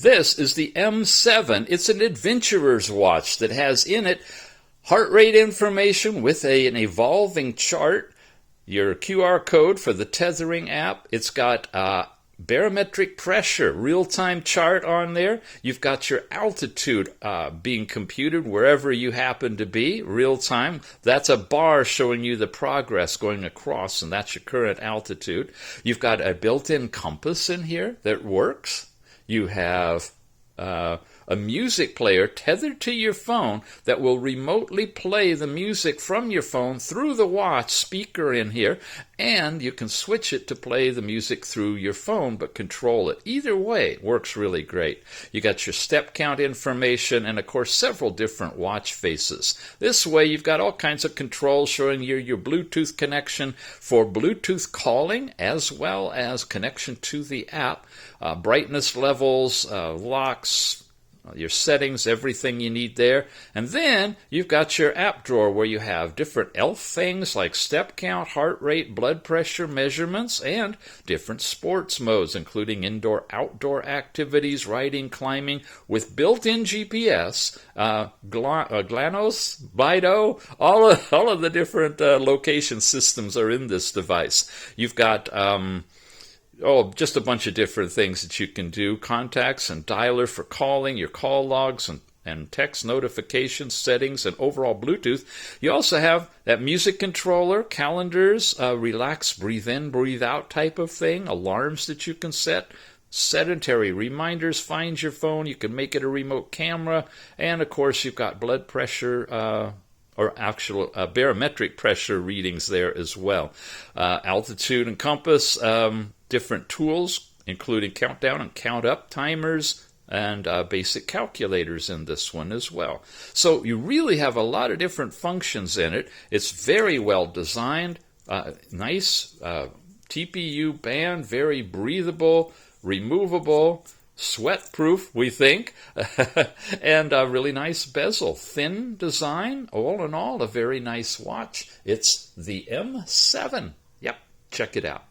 This is the M7. It's an adventurer's watch that has in it heart rate information with an evolving chart, your QR code for the Tethering app. It's got barometric pressure, real-time chart on there. You've got your altitude being computed wherever you happen to be, real-time. That's a bar showing you the progress going across, and that's your current altitude. You've got a built-in compass in here that works. You have a music player tethered to your phone that will remotely play the music from your phone through the watch speaker in here, and you can switch it to play the music through your phone but control it. Either way, it works really great. You got your step count information and, of course, several different watch faces. This way, you've got all kinds of controls showing you your Bluetooth connection for Bluetooth calling as well as connection to the app, brightness levels, locks, your settings, everything you need there. And then you've got your app drawer where you have different ELF things like step count, heart rate, blood pressure measurements, and different sports modes, including indoor-outdoor activities, riding, climbing, with built-in GPS, GLaNOS, Bido, all of the different location systems are in this device. You've got just a bunch of different things that you can do. Contacts and dialer for calling, your call logs and text notifications, settings, and overall Bluetooth. You also have that music controller, calendars, relax, breathe in, breathe out type of thing, alarms that you can set, sedentary reminders, find your phone, you can make it a remote camera, and of course you've got blood pressure, or actual barometric pressure readings there as well. Altitude and compass, different tools, including countdown and count up timers, and basic calculators in this one as well. So you really have a lot of different functions in it. It's very well designed, nice TPU band, very breathable, removable, sweat-proof, we think, and a really nice bezel. Thin design, all in all, a very nice watch. It's the M7. Yep, check it out.